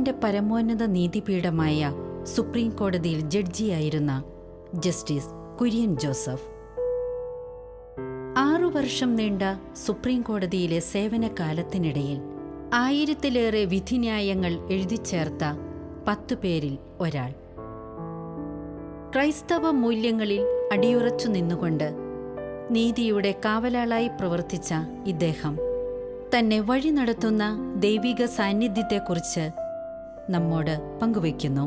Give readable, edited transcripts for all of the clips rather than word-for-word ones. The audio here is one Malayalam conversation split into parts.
ഇന്ത്യയുടെ പരമോന്നത നീതിപീഠമായ സുപ്രീം കോടതിയിൽ ജഡ്ജിയായിരുന്ന ജസ്റ്റിസ് കുര്യൻ ജോസഫ്. 6 വർഷം നീണ്ട സുപ്രീം കോടതിയിലെ സേവനകാലത്തിനിടയിൽ 1000-ലേറെ വിധിന്യായങ്ങൾ എഴുതിച്ചേർത്ത 10 പേരിൽ ഒരാൾ. ക്രൈസ്തവ മൂല്യങ്ങളിൽ അടിയുറച്ചു നിന്നുകൊണ്ട് നീതിയുടെ കാവലാളായി പ്രവർത്തിച്ച ഇദ്ദേഹം തന്നെ വഴി നടത്തുന്ന ദൈവിക സാന്നിധ്യത്തെക്കുറിച്ച് നമ്മോട് പങ്കുവയ്ക്കുന്നു.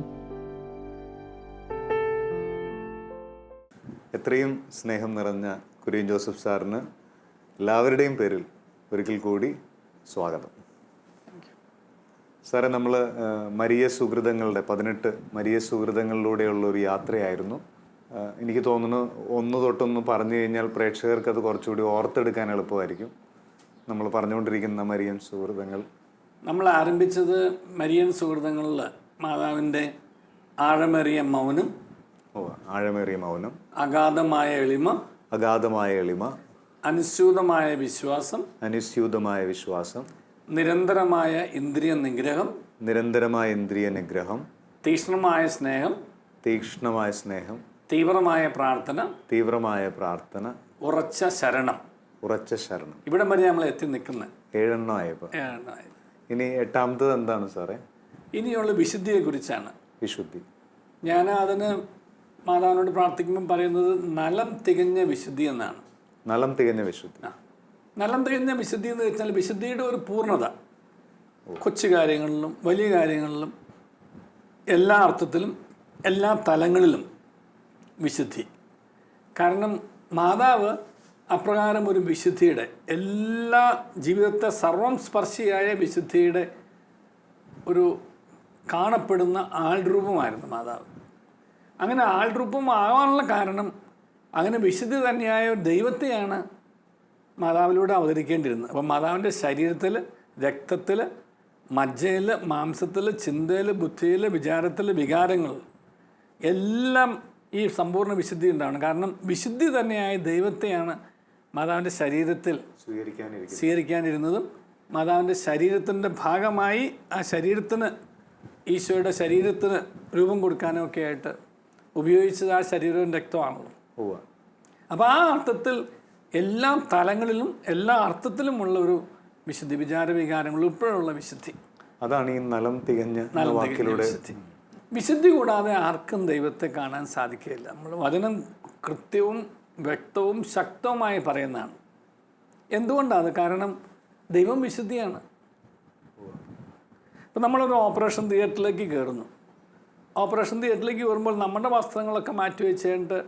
എത്രയും സ്നേഹം നിറഞ്ഞ കുര്യൻ ജോസഫ് സാറിന് എല്ലാവരുടെയും പേരിൽ ഒരിക്കൽ കൂടി സ്വാഗതം. സാറേ, നമ്മൾ മരിയ സുഹൃതങ്ങളുടെ 18 മരിയ സുഹൃതങ്ങളിലൂടെയുള്ള ഒരു യാത്രയായിരുന്നു. എനിക്ക് തോന്നുന്നു 1 തൊട്ടൊന്ന് പറഞ്ഞു കഴിഞ്ഞാൽ പ്രേക്ഷകർക്ക് അത് കുറച്ചുകൂടി ഓർത്തെടുക്കാൻ എളുപ്പമായിരിക്കും. നമ്മൾ പറഞ്ഞുകൊണ്ടിരിക്കുന്ന മരിയൻ സുഹൃതങ്ങൾ നമ്മൾ ആരംഭിച്ചത് മരിയൻ സുഹൃതങ്ങളിൽ മാതാവിൻ്റെ ആഴമേറിയ മൗനം, ആഴമേറിയ മൗനം, അഗാധമായ എളിമ, അനുസ്യൂതമായ വിശ്വാസം, നിരന്തരമായ ഇന്ദ്രിയ നിഗ്രഹം, തീക്ഷ്ണമായ സ്നേഹം, തീവ്രമായ പ്രാർത്ഥന, ഉറച്ച ശരണം. ഇവിടെ വരെ നമ്മൾ എത്തി നിൽക്കുന്നത് 7 ആയപ്പോൾ. ഇനി 8ാമത്തത് എന്താണ് സാറേ? ഇനിയുള്ള വിശുദ്ധിയെ കുറിച്ചാണ്. വിശുദ്ധി. ഞാൻ അതിന് മാതാവിനോട് പ്രാർത്ഥിക്കുമ്പോൾ പറയുന്നത് നലം തികഞ്ഞ വിശുദ്ധി എന്നാണ്. നലം തികഞ്ഞ വിശുദ്ധി. നലം തികഞ്ഞ വിശുദ്ധി എന്ന് വെച്ചാൽ വിശുദ്ധിയുടെ ഒരു പൂർണ്ണത. കൊച്ചു കാര്യങ്ങളിലും വലിയ കാര്യങ്ങളിലും എല്ലാ അർത്ഥത്തിലും എല്ലാ തലങ്ങളിലും വിശുദ്ധി. കാരണം മാതാവ് അപ്രകാരം ഒരു വിശുദ്ധിയുടെ എല്ലാ ജീവിതത്തെ സർവം സ്പർശിയായ വിശുദ്ധിയുടെ ഒരു കാണപ്പെടുന്ന ആൾരൂപമായിരുന്നു മാതാവ്. അങ്ങനെ ആൾരൂപമാകാനുള്ള കാരണം അങ്ങനെ വിശുദ്ധി തന്നെയായ ദൈവത്തെയാണ് മാതാവിലൂടെ അവതരിക്കേണ്ടിയിരുന്നത്. അപ്പം മാതാവിൻ്റെ ശരീരത്തിൽ, രക്തത്തിൽ, മജ്ജയിൽ, മാംസത്തിൽ, ചിന്തയിൽ, ബുദ്ധിയിൽ, വിചാരത്തിൽ, വികാരങ്ങൾ എല്ലാം ഈ സമ്പൂർണ്ണ വിശുദ്ധി ഉണ്ടാണ്. കാരണം വിശുദ്ധി തന്നെയായ ദൈവത്തെയാണ് മാതാവിൻ്റെ ശരീരത്തിൽ സ്വീകരിക്കാനിരുന്നതും മാതാവിൻ്റെ ശരീരത്തിൻ്റെ ഭാഗമായി ആ ശരീരത്തിന്, ഈശോയുടെ ശരീരത്തിന് രൂപം കൊടുക്കാനും ഒക്കെ ആയിട്ട് ഉപയോഗിച്ചത് ആ ശരീരവും രക്തമാണല്ലോ. അപ്പോൾ ആ അർത്ഥത്തിൽ എല്ലാ തലങ്ങളിലും എല്ലാ അർത്ഥത്തിലുമുള്ള ഒരു വിശുദ്ധി, വിചാരവികാരങ്ങൾ ഉൾപ്പെടെയുള്ള വിശുദ്ധി, അതാണ് ഈ നലം തികഞ്ഞ വിശുദ്ധി. വിശുദ്ധി കൂടാതെ ആർക്കും ദൈവത്തെ കാണാൻ സാധിക്കുകയില്ല. നമ്മൾ വചനം കൃത്യവും വ്യക്തവും ശക്തവുമായി പറയുന്നതാണ്. എന്തുകൊണ്ടാണ്? കാരണം ദൈവം വിശുദ്ധിയാണ്. ഇപ്പം നമ്മളൊരു ഓപ്പറേഷൻ തിയേറ്ററിലേക്ക് കയറുന്നു. ഓപ്പറേഷൻ തിയേറ്ററിലേക്ക് കയറുമ്പോൾ നമ്മുടെ വസ്ത്രങ്ങളൊക്കെ മാറ്റി വെച്ചിട്ട്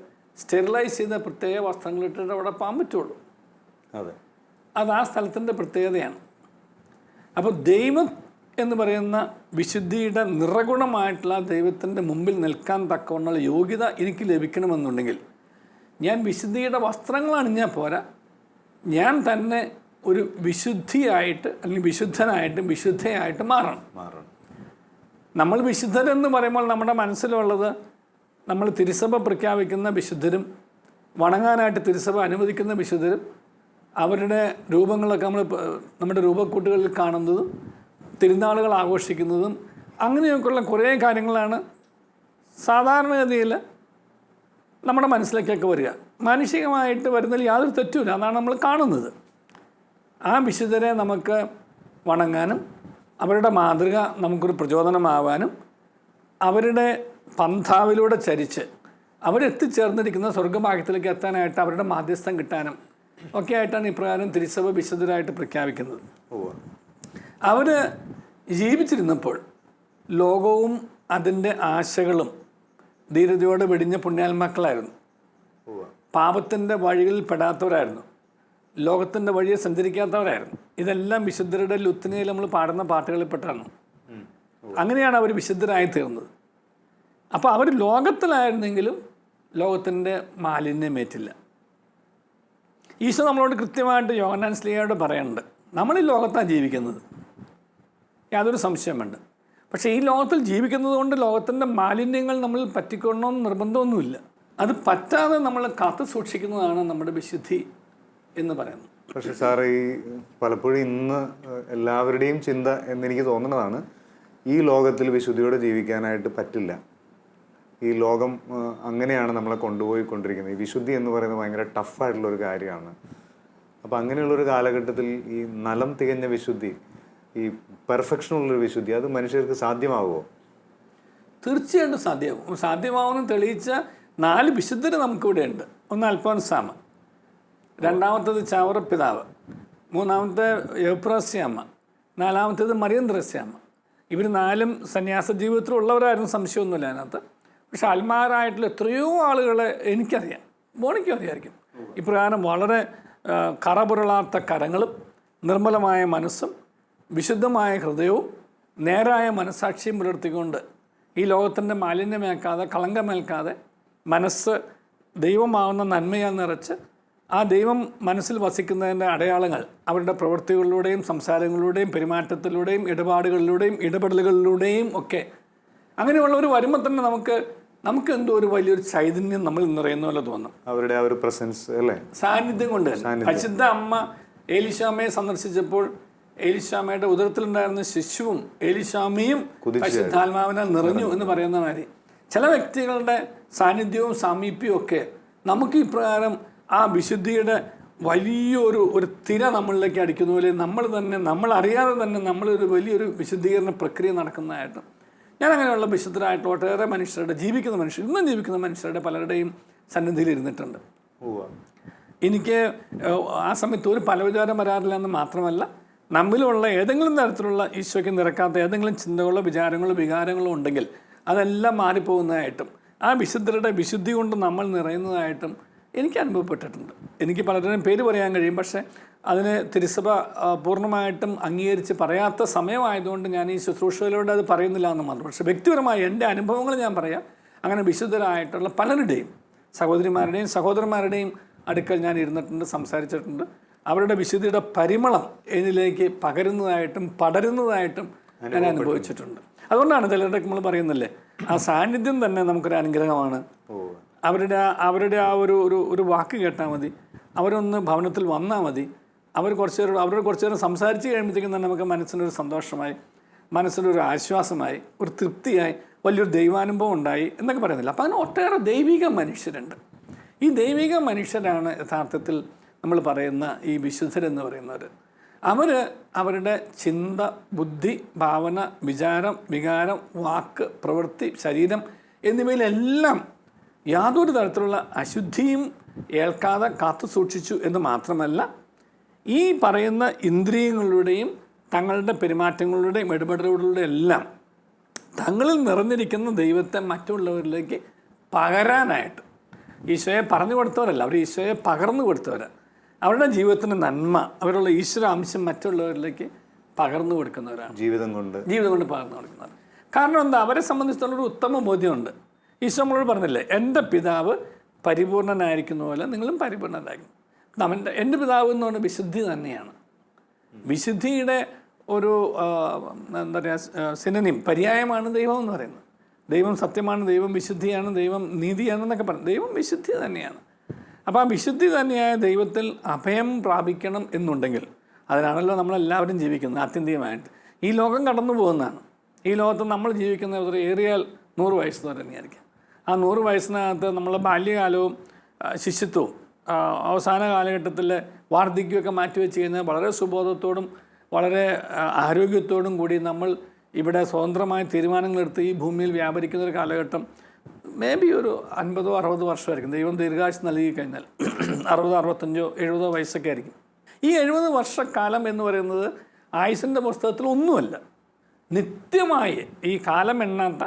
സ്റ്റെറിലൈസ് ചെയ്ത പ്രത്യേക വസ്ത്രങ്ങൾ ഇട്ടിട്ട് അവിടെ പോകാൻ പറ്റുള്ളൂ. അത് ആ സ്ഥലത്തിൻ്റെ പ്രത്യേകതയാണ്. അപ്പോൾ ദൈവം എന്ന് പറയുന്ന വിശുദ്ധിയുടെ നിറഗുണമായിട്ടുള്ള ദൈവത്തിൻ്റെ മുമ്പിൽ നിൽക്കാൻ തക്കവണ്ണുള്ള യോഗ്യത എനിക്ക് ലഭിക്കണമെന്നുണ്ടെങ്കിൽ ഞാൻ വിശുദ്ധിയുടെ വസ്ത്രങ്ങൾ അണിഞ്ഞാൽ പോരാ, ഞാൻ തന്നെ ഒരു വിശുദ്ധിയായിട്ട് അല്ലെങ്കിൽ വിശുദ്ധനായിട്ടും വിശുദ്ധയായിട്ട് മാറണം. നമ്മൾ വിശുദ്ധരെന്ന് പറയുമ്പോൾ നമ്മുടെ മനസ്സിലുള്ളത് നമ്മൾ തിരുസഭ പ്രഖ്യാപിക്കുന്ന വിശുദ്ധരും വണങ്ങാനായിട്ട് തിരുസഭ അനുവദിക്കുന്ന വിശുദ്ധരും അവരുടെ രൂപങ്ങളൊക്കെ നമ്മുടെ രൂപക്കൂട്ടുകളിൽ കാണുന്നതും തിരുനാളുകൾ ആഘോഷിക്കുന്നതും അങ്ങനെയൊക്കെയുള്ള കുറേ കാര്യങ്ങളാണ് സാധാരണഗതിയിൽ നമ്മുടെ മനസ്സിലേക്കൊക്കെ വരിക. മാനുഷികമായിട്ട് വരുന്നതിൽ യാതൊരു തെറ്റുമില്ല, അതാണ് നമ്മൾ കാണുന്നത്. ആ വിശുദ്ധരെ നമുക്ക് വണങ്ങാനും അവരുടെ മാതൃക നമുക്കൊരു പ്രചോദനമാവാനും അവരുടെ പന്ഥാവിലൂടെ ചരിച്ച് അവരെത്തിച്ചേർന്നിരിക്കുന്ന സ്വർഗഭാഗ്യത്തിലേക്ക് എത്താനായിട്ട് അവരുടെ മാധ്യസ്ഥം കിട്ടാനും ഒക്കെ ആയിട്ടാണ് ഇപ്രകാരം തിരുസഭ വിശുദ്ധരായിട്ട് പ്രഖ്യാപിക്കുന്നത്. അവർ ജീവിച്ചിരുന്നപ്പോൾ ലോകവും അതിൻ്റെ ആശകളും ധീരതയോടെ വെടിഞ്ഞ പുണ്യാത്മാക്കളായിരുന്നു. പാപത്തിൻ്റെ വഴികളിൽ പെടാത്തവരായിരുന്നു. ലോകത്തിൻ്റെ വഴിയെ സഞ്ചരിക്കാത്തവരായിരുന്നു. ഇതെല്ലാം വിശുദ്ധരുടെ ലുത്തിനയിൽ നമ്മൾ പാടുന്ന പാട്ടുകളിൽപ്പെട്ടാണ്. അങ്ങനെയാണ് അവർ വിശുദ്ധരായി തീർന്നത്. അപ്പോൾ അവർ ലോകത്തിലായിരുന്നെങ്കിലും ലോകത്തിൻ്റെ മാലിന്യമേറ്റില്ല. ഈശോ നമ്മളോട് കൃത്യമായിട്ട് യോഹന്നാൻ ശ്ലീഹയോട് പറയുന്നുണ്ട്, നമ്മൾ ഈ ലോകത്താണ് ജീവിക്കുന്നത്, യാതൊരു സംശയം വേണ്ട. പക്ഷേ ഈ ലോകത്തിൽ ജീവിക്കുന്നത് കൊണ്ട് ലോകത്തിൻ്റെ മാലിന്യങ്ങൾ നമ്മൾ പറ്റിക്കൊള്ളണമെന്ന് നിർബന്ധമൊന്നുമില്ല. അത് പറ്റാതെ നമ്മൾ കാത്തു സൂക്ഷിക്കുന്നതാണ് നമ്മുടെ വിശുദ്ധി എന്ന് പറയുന്നത്. പക്ഷേ സാർ, ഈ പലപ്പോഴും ഇന്ന് എല്ലാവരുടെയും ചിന്ത എന്നെനിക്ക് തോന്നുന്നതാണ്, ഈ ലോകത്തിൽ വിശുദ്ധിയോടെ ജീവിക്കാനായിട്ട് പറ്റില്ല. ഈ ലോകം അങ്ങനെയാണ് നമ്മളെ കൊണ്ടുപോയിക്കൊണ്ടിരിക്കുന്നത്. ഈ വിശുദ്ധി എന്ന് പറയുന്നത് ഭയങ്കര ടഫായിട്ടുള്ളൊരു കാര്യമാണ്. അപ്പോൾ അങ്ങനെയുള്ളൊരു കാലഘട്ടത്തിൽ ഈ നലം തികഞ്ഞ വിശുദ്ധി, ഈ പെർഫെക്ഷനുള്ളൊരു വിശുദ്ധി, അത് മനുഷ്യർക്ക് സാധ്യമാവുമോ? തീർച്ചയായിട്ടും സാധ്യമാകും. സാധ്യമാവുമെന്ന് തെളിയിച്ച 4 വിശുദ്ധർ നമുക്കിവിടെ ഉണ്ട്. ഒന്ന് അൽഫോൻസാമ്മ, രണ്ടാമത്തേത് ചാവറ പിതാവ്, മൂന്നാമത്തെ എപ്രാസ്യാമ്മ, നാലാമത്തേത് മറിയം ത്രേസ്യാമ്മ. ഇവർ 4 സന്യാസ ജീവിതത്തിലുള്ളവരായിരുന്നു, സംശയമൊന്നുമില്ല അതിനകത്ത്. പക്ഷെ ആത്മാരായിട്ടുള്ള എത്രയോ ആളുകളെ എനിക്കറിയാം, മോണിക്കും അറിയാമായിരിക്കും. ഇപ്രകാരം വളരെ കറപുരളാത്ത കരങ്ങളും നിർമ്മലമായ മനസ്സും വിശുദ്ധമായ ഹൃദയവും നേരായ മനസ്സാക്ഷിയും പുലർത്തിക്കൊണ്ട് ഈ ലോകത്തിൻ്റെ മാലിന്യമേൽക്കാതെ, കളങ്കമേൽക്കാതെ, മനസ്സ് ദൈവമാവുന്ന നന്മയാൽ നിറച്ച് ആ ദൈവം മനസ്സിൽ വസിക്കുന്നതിൻ്റെ അടയാളങ്ങൾ അവരുടെ പ്രവൃത്തികളിലൂടെയും സംസാരങ്ങളിലൂടെയും പെരുമാറ്റത്തിലൂടെയും ഇടപാടുകളിലൂടെയും ഇടപെടലുകളിലൂടെയും ഒക്കെ അങ്ങനെയുള്ളവർ വരുമ്പോൾ തന്നെ നമുക്ക് എന്തോ ഒരു വലിയൊരു ചൈതന്യം നമ്മൾ നിറയുന്ന പോലെ തോന്നും. അവരുടെ ആ ഒരു പ്രസൻസ് അല്ലേ, സാന്നിധ്യം കൊണ്ട്. പരിശുദ്ധ അമ്മ ഏലിശാമയെ സന്ദർശിച്ചപ്പോൾ ഏലിശാമയുടെ ഉദരത്തിലുണ്ടായിരുന്ന ശിശുവും ഏലിശാമയും പരിശുദ്ധാത്മാവിനാൽ നിറഞ്ഞു എന്ന് പറയുന്ന മാതിരി ചില വ്യക്തികളുടെ സാന്നിധ്യവും സാമീപ്യവും ഒക്കെ നമുക്ക് ഇപ്രകാരം ആ വിശുദ്ധിയുടെ വലിയൊരു തിര നമ്മളിലേക്ക് അടിക്കുന്ന പോലെ നമ്മൾ അറിയാതെ തന്നെ നമ്മളൊരു വലിയൊരു വിശുദ്ധീകരണ പ്രക്രിയ നടക്കുന്നതായിട്ടും ഞാൻ അങ്ങനെയുള്ള വിശുദ്ധരായിട്ടുള്ള ഒട്ടേറെ മനുഷ്യരുടെ ഇന്നും ജീവിക്കുന്ന മനുഷ്യരുടെ പലരുടെയും സന്നിധിയിൽ ഇരുന്നിട്ടുണ്ട്. എനിക്ക് ആ സമയത്ത് ഒരു പലവിചാരം വരാറില്ല എന്ന് മാത്രമല്ല, നമ്മിലുള്ള ഏതെങ്കിലും തരത്തിലുള്ള ഈശോയ്ക്ക് നിരക്കാത്ത ഏതെങ്കിലും ചിന്തകളോ വിചാരങ്ങളോ വികാരങ്ങളോ ഉണ്ടെങ്കിൽ അതെല്ലാം മാറിപ്പോകുന്നതായിട്ടും ആ വിശുദ്ധരുടെ വിശുദ്ധി കൊണ്ട് നമ്മൾ നിറയുന്നതായിട്ടും എനിക്ക് അനുഭവപ്പെട്ടിട്ടുണ്ട്. എനിക്ക് പലരുടെയും പേര് പറയാൻ കഴിയും, പക്ഷേ അതിന് തിരുസഭ പൂർണ്ണമായിട്ടും അംഗീകരിച്ച് പറയാത്ത സമയമായതുകൊണ്ട് ഞാൻ ഈ ശുശ്രൂഷയിലൂടെ അത് പറയുന്നില്ല എന്ന് മാത്രം. പക്ഷേ വ്യക്തിപരമായി എൻ്റെ അനുഭവങ്ങൾ ഞാൻ പറയാം. അങ്ങനെ വിശുദ്ധരായിട്ടുള്ള പലരുടെയും സഹോദരിമാരുടെയും സഹോദരന്മാരുടെയും അടുക്കൽ ഞാൻ ഇരുന്നിട്ടുണ്ട്, സംസാരിച്ചിട്ടുണ്ട്. അവരുടെ വിശുദ്ധിയുടെ പരിമളം എന്നിലേക്ക് പകരുന്നതായിട്ടും പടരുന്നതായിട്ടും ഞാൻ അനുഭവിച്ചിട്ടുണ്ട്. അതുകൊണ്ടാണ് ചിലരുടെ നമ്മൾ പറയുന്നില്ലേ, ആ സാന്നിധ്യം തന്നെ നമുക്കൊരു അനുഗ്രഹമാണ്. അവരുടെ ആ ഒരു വാക്ക് കേട്ടാൽ മതി, അവരൊന്ന് ഭവനത്തിൽ വന്നാൽ മതി, അവരോട് കുറച്ച് നേരം സംസാരിച്ച് കഴിയുമ്പോഴത്തേക്കും തന്നെ നമുക്ക് മനസ്സിനൊരു സന്തോഷമായി, മനസ്സിനൊരു ആശ്വാസമായി, ഒരു തൃപ്തിയായി, വലിയൊരു ദൈവാനുഭവം ഉണ്ടായി എന്നൊക്കെ പറയുന്നില്ല. അപ്പോൾ അതിന് ഒട്ടേറെ ദൈവിക മനുഷ്യരുണ്ട്. ഈ ദൈവിക മനുഷ്യരാണ് യഥാർത്ഥത്തിൽ നമ്മൾ പറയുന്ന ഈ വിശുദ്ധരെന്ന് പറയുന്നവർ. അവരുടെ ചിന്ത, ബുദ്ധി, ഭാവന, വിചാരം, വികാരം, വാക്ക്, പ്രവൃത്തി, ശരീരം എന്നിവയിലെല്ലാം യാതൊരു തരത്തിലുള്ള അശുദ്ധിയും ഏൽക്കാതെ കാത്തു സൂക്ഷിച്ചു എന്ന് മാത്രമല്ല, ഈ പറയുന്ന ഇന്ദ്രിയങ്ങളുടെയും തങ്ങളുടെ പെരുമാറ്റങ്ങളുടെയും ഇടപെടലുകളുടെയും എല്ലാം തങ്ങളിൽ നിറഞ്ഞിരിക്കുന്ന ദൈവത്തെ മറ്റുള്ളവരിലേക്ക് പകരാനായിട്ട് ഈശോയെ പറഞ്ഞു കൊടുത്തവരല്ല, അവർ ഈശോയെ പകർന്നു കൊടുത്തവരാണ്. അവരുടെ ജീവിതത്തിൻ്റെ നന്മ, അവരുള്ള ഈശ്വര അംശം മറ്റുള്ളവരിലേക്ക് പകർന്നു കൊടുക്കുന്നവരാണ്, ജീവിതം കൊണ്ട് പകർന്നു കൊടുക്കുന്നവർ. കാരണം എന്താ, അവരെ സംബന്ധിച്ചുള്ളൊരു ഉത്തമ ബോധ്യമുണ്ട്. ഈശോ നമ്മളോട് പറഞ്ഞില്ലേ, എൻ്റെ പിതാവ് പരിപൂർണനായിരിക്കുന്ന പോലെ നിങ്ങളും പരിപൂർണനായിരിക്കും. എൻ്റെ പിതാവ് എന്ന് പറഞ്ഞാൽ വിശുദ്ധി തന്നെയാണ്. വിശുദ്ധിയുടെ ഒരു എന്താ പറയുക, സിനോണിം, പര്യായമാണ് ദൈവം എന്ന് പറയുന്നത്. ദൈവം സത്യമാണ്, ദൈവം വിശുദ്ധിയാണ്, ദൈവം നീതിയാണെന്നൊക്കെ പറഞ്ഞു. ദൈവം വിശുദ്ധി തന്നെയാണ്. അപ്പോൾ ആ വിശുദ്ധി തന്നെയായ ദൈവത്തിൽ അഭയം പ്രാപിക്കണം എന്നുണ്ടെങ്കിൽ അതിനാണല്ലോ നമ്മളെല്ലാവരും ജീവിക്കുന്നത്. ആത്യന്തികമായിട്ട് ഈ ലോകം കടന്നു പോകുന്നതാണ്. ഈ ലോകത്ത് നമ്മൾ ജീവിക്കുന്ന ഏറിയാൽ 100 വയസ്സ് വരെ തന്നെയായിരിക്കും. ആ 100 വയസ്സിനകത്ത് നമ്മളെ ബാല്യകാലവും ശിശുത്വവും അവസാന കാലഘട്ടത്തിലെ വാർദ്ധക്യമൊക്കെ മാറ്റിവെച്ച് കഴിഞ്ഞാൽ വളരെ സുബോധത്തോടും വളരെ ആരോഗ്യത്തോടും കൂടി നമ്മൾ ഇവിടെ സ്വതന്ത്രമായ തീരുമാനങ്ങളെടുത്ത് ഈ ഭൂമിയിൽ വ്യാപരിക്കുന്നൊരു കാലഘട്ടം മേ ബി ഒരു 50-60 വർഷമായിരിക്കും. ദൈവം ദീർഘായുസ്സ് നൽകി കഴിഞ്ഞാൽ 60, 65, 70 വയസ്സൊക്കെ ആയിരിക്കും. ഈ 70 വർഷക്കാലം എന്ന് പറയുന്നത് ആയുസിൻ്റെ പുസ്തകത്തിൽ ഒന്നുമല്ല. നിത്യമായി ഈ കാലം എണ്ണാത്ത,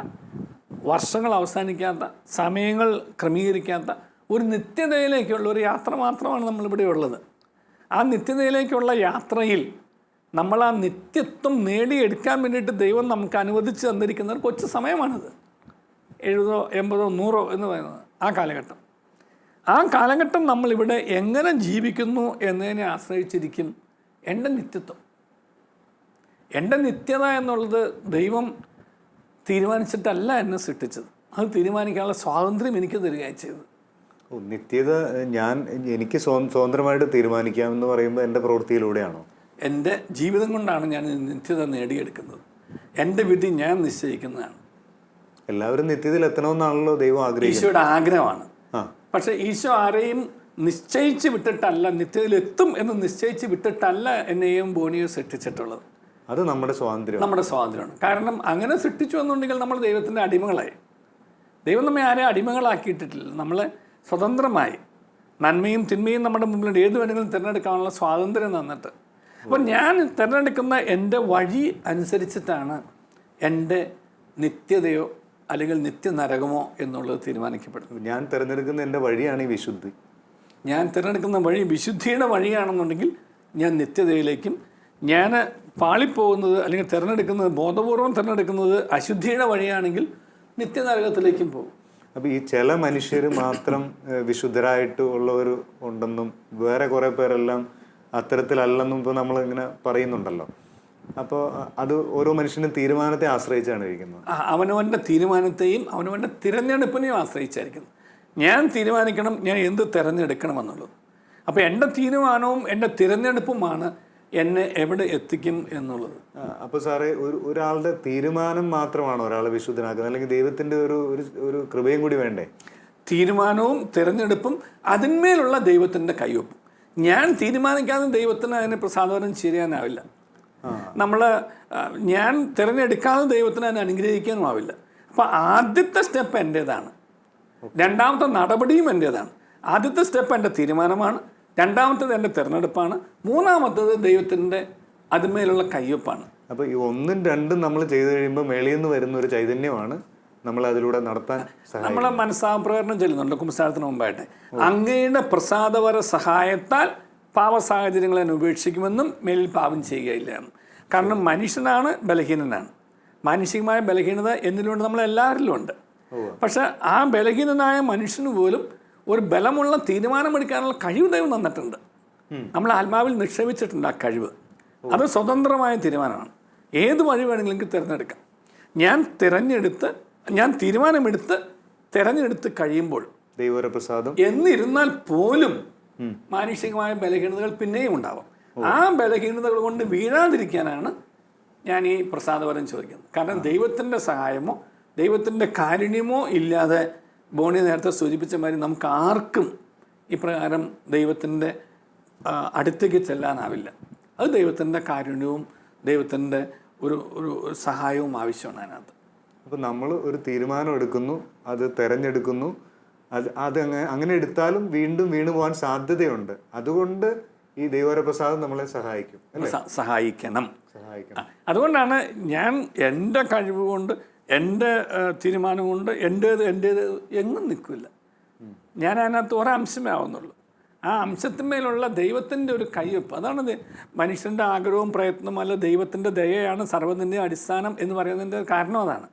വർഷങ്ങൾ അവസാനിക്കാത്ത, സമയങ്ങൾ ക്രമീകരിക്കാത്ത ഒരു നിത്യതയിലേക്കുള്ള ഒരു യാത്ര മാത്രമാണ് നമ്മളിവിടെ ഉള്ളത്. ആ നിത്യതയിലേക്കുള്ള യാത്രയിൽ നമ്മൾ ആ നിത്യത്വം നേടിയെടുക്കാൻ വേണ്ടിയിട്ട് ദൈവം നമുക്ക് അനുവദിച്ച് തന്നിരിക്കുന്ന ഒരു കൊച്ചു സമയമാണിത്. 70, 80, 100 എന്ന് പറയുന്നത് ആ കാലഘട്ടം. ആ കാലഘട്ടം നമ്മളിവിടെ എങ്ങനെ ജീവിക്കുന്നു എന്നതിനെ ആശ്രയിച്ചിരിക്കും എൻ്റെ നിത്യത്വം. എൻ്റെ നിത്യത എന്നുള്ളത് ദൈവം തീരുമാനിച്ചിട്ടല്ല എന്നെ സൃഷ്ടിച്ചത്, അത് തീരുമാനിക്കാനുള്ള സ്വാതന്ത്ര്യം എനിക്ക് തരികയാണ് ചെയ്തത്. നിത്യത എനിക്ക് സ്വതന്ത്രമായിട്ട് തീരുമാനിക്കാമെന്ന് പറയുമ്പോൾ എൻ്റെ പ്രവൃത്തിയിലൂടെയാണോ? എൻ്റെ ജീവിതം കൊണ്ടാണ് ഞാൻ നിത്യത നേടിയെടുക്കുന്നത്. എൻ്റെ വിധി ഞാൻ നിശ്ചയിക്കുന്നതാണ്. എല്ലാവരും നിത്യത്തിൽ എത്തണമെന്നാണല്ലോ ദൈവം ആഗ്രഹിക്കുന്നത്. ഈശോയുടെ ആഗ്രഹമാണ്. പക്ഷെ ഈശോ ആരെയും നിശ്ചയിച്ച് വിട്ടിട്ടല്ല, നിത്യത്തിലെത്തും എന്ന് നിശ്ചയിച്ച് വിട്ടിട്ടല്ല എന്നെയും ബോണിയോ സൃഷ്ടിച്ചിട്ടുള്ളത്. അത് നമ്മുടെ സ്വാതന്ത്ര്യമാണ്. കാരണം അങ്ങനെ സൃഷ്ടിച്ചു എന്നുണ്ടെങ്കിൽ നമ്മൾ ദൈവത്തിൻ്റെ അടിമകളായി. ദൈവം നമ്മെ ആരെയും അടിമകളാക്കിയിട്ടിട്ടില്ല. നമ്മളെ സ്വതന്ത്രമായി നന്മയും തിന്മയും നമ്മുടെ മുമ്പിൽ ഏത് വേണമെങ്കിലും തിരഞ്ഞെടുക്കാനുള്ള സ്വാതന്ത്ര്യം തന്നിട്ട്. അപ്പം ഞാൻ തിരഞ്ഞെടുക്കുന്ന എൻ്റെ വഴി അനുസരിച്ചിട്ടാണ് എൻ്റെ നിത്യതയോ അല്ലെങ്കിൽ നിത്യനരകമോ എന്നുള്ളത് തീരുമാനിക്കപ്പെടുന്നത്. ഞാൻ തിരഞ്ഞെടുക്കുന്ന എൻ്റെ വഴിയാണ് ഈ വിശുദ്ധി. ഞാൻ തിരഞ്ഞെടുക്കുന്ന വഴി വിശുദ്ധിയുടെ വഴിയാണെന്നുണ്ടെങ്കിൽ ഞാൻ നിത്യതയിലേക്കും, ഞാൻ പാളിപ്പോകുന്നത് അല്ലെങ്കിൽ തിരഞ്ഞെടുക്കുന്നത് ബോധപൂർവം തിരഞ്ഞെടുക്കുന്നത് അശുദ്ധിയുടെ വഴിയാണെങ്കിൽ നിത്യനരകത്തിലേക്കും പോകും. അപ്പോൾ ഈ ചില മനുഷ്യർ മാത്രം വിശുദ്ധരായിട്ട് ഉള്ളവർ ഉണ്ടെന്നും വേറെ കുറേ പേരെല്ലാം അത്തരത്തിലല്ലെന്നും ഇപ്പോൾ നമ്മളിങ്ങനെ പറയുന്നുണ്ടല്ലോ. അപ്പോൾ അത് ഓരോ മനുഷ്യനും തീരുമാനത്തെ ആശ്രയിച്ചാണ് ഇരിക്കുന്നത്. അവനവൻ്റെ തീരുമാനത്തെയും അവനവൻ്റെ തിരഞ്ഞെടുപ്പിനെയും ആശ്രയിച്ചായിരിക്കുന്നു. ഞാൻ തീരുമാനിക്കണം ഞാൻ എന്ത് തിരഞ്ഞെടുക്കണം എന്നുള്ളത്. അപ്പോൾ എൻ്റെ തീരുമാനവും എൻ്റെ തിരഞ്ഞെടുപ്പുമാണ് എന്നെ എവിടെ എത്തിക്കും എന്നുള്ളത്. അപ്പോൾ സാറേ, ഒരാളുടെ തീരുമാനം മാത്രമാണ് ഒരാളെ വിശുദ്ധനാക്കുന്നത്, അല്ലെങ്കിൽ ദൈവത്തിൻ്റെ ഒരു കൃപയും കൂടി വേണ്ടേ? തീരുമാനവും തിരഞ്ഞെടുപ്പും അതിന്മേലുള്ള ദൈവത്തിൻ്റെ കയ്യൊപ്പും. ഞാൻ തീരുമാനിക്കാതെ ദൈവത്തിന് അതിനെ പ്രസാദനം ചെയ്യാനാവില്ല. ഞാൻ തിരഞ്ഞെടുക്കാതെ ദൈവത്തിന് അതിനെ അനുഗ്രഹിക്കാനും ആവില്ല. അപ്പോൾ ആദ്യത്തെ സ്റ്റെപ്പ് എൻ്റേതാണ്, രണ്ടാമത്തെ നടപടിയും എൻ്റേതാണ്. ആദ്യത്തെ സ്റ്റെപ്പ് എൻ്റെ തീരുമാനമാണ്, രണ്ടാമത്തേത് എൻ്റെ തിരഞ്ഞെടുപ്പാണ്, മൂന്നാമത്തേത് ദൈവത്തിൻ്റെ അതിന്മേലുള്ള കയ്യൊപ്പാണ്. അപ്പോൾ ഈ ഒന്നും രണ്ടും നമ്മൾ ചെയ്തു കഴിയുമ്പോൾ മേളിൽ നിന്ന് വരുന്ന ഒരു ചൈതന്യമാണ് നമ്മൾ അതിലൂടെ നടത്താൻ നമ്മൾ മനസ്സാപ്രകരണം ചെല്ലുന്നുണ്ട് കുമ്പസാരത്തിന് മുമ്പായിട്ട്. അങ്ങയുടെ പ്രസാദപര സഹായത്താൽ പാപ സാഹചര്യങ്ങളെ ഉപേക്ഷിക്കുമെന്നും മേലിൽ പാപം ചെയ്യുകയില്ല എന്ന്. കാരണം മനുഷ്യനാണ് ബലഹീനനാണ്. മാനസികമായ ബലഹീനത എന്നിലുണ്ട്, നമ്മളെല്ലാവരിലും ഉണ്ട്. പക്ഷെ ആ ബലഹീനനായ മനുഷ്യന് പോലും ഒരു ബലമുള്ള തീരുമാനമെടുക്കാനുള്ള കഴിവ് ദൈവം തന്നിട്ടുണ്ട്. നമ്മൾ ആത്മാവിൽ നിക്ഷേപിച്ചിട്ടുണ്ട് ആ കഴിവ്. അത് സ്വതന്ത്രമായ തീരുമാനമാണ്. ഏത് വഴി വേണമെങ്കിലും എനിക്ക് തിരഞ്ഞെടുക്കാം. ഞാൻ തീരുമാനമെടുത്ത് തിരഞ്ഞെടുത്ത് കഴിയുമ്പോൾ ദൈവപ്രസാദം എന്നിരുന്നാൽ പോലും മാനുഷികമായ ബലഹീനതകൾ പിന്നെയും ഉണ്ടാവാം. ആ ബലഹീനതകൾ കൊണ്ട് വീഴാതിരിക്കാനാണ് ഞാൻ ഈ പ്രസാദവരം ചോദിക്കുന്നത്. കാരണം ദൈവത്തിൻ്റെ സഹായമോ ദൈവത്തിൻ്റെ കാരുണ്യമോ ഇല്ലാതെ ബോണി നേരത്തെ സൂചിപ്പിച്ച മാതിരി നമുക്ക് ആർക്കും ഇപ്രകാരം ദൈവത്തിൻ്റെ അടുത്തേക്ക് ചെല്ലാനാവില്ല. അത് ദൈവത്തിൻ്റെ കാരുണ്യവും ദൈവത്തിൻ്റെ ഒരു സഹായവും ആവശ്യമാണ് അതിനകത്ത്. അപ്പോൾ നമ്മൾ ഒരു തീരുമാനം എടുക്കുന്നു, അത് തിരഞ്ഞെടുക്കുന്നു, അത് അങ്ങനെ എടുത്താലും വീണ്ടും വീണു പോകാൻ സാധ്യതയുണ്ട്. അതുകൊണ്ട് ഈ ദൈവപ്രസാദം നമ്മളെ സഹായിക്കണം. അതുകൊണ്ടാണ് ഞാൻ എൻ്റെ കഴിവ് കൊണ്ട് എൻ്റെ തീരുമാനം കൊണ്ട് എൻ്റേത് എങ്ങും നിൽക്കില്ല. ഞാൻ അതിനകത്ത് ഒരംശമേ ആവുന്നുള്ളൂ. ആ അംശത്തിന്മേലുള്ള ദൈവത്തിൻ്റെ ഒരു കയ്യൊപ്പ്, അതാണ് മനുഷ്യൻ്റെ ആഗ്രഹവും പ്രയത്നവും അല്ല, ദൈവത്തിൻ്റെ ദയയാണ് സർവ്വതിൻ്റെ അടിസ്ഥാനം എന്ന് പറയുന്നതിൻ്റെ കാരണം അതാണ്.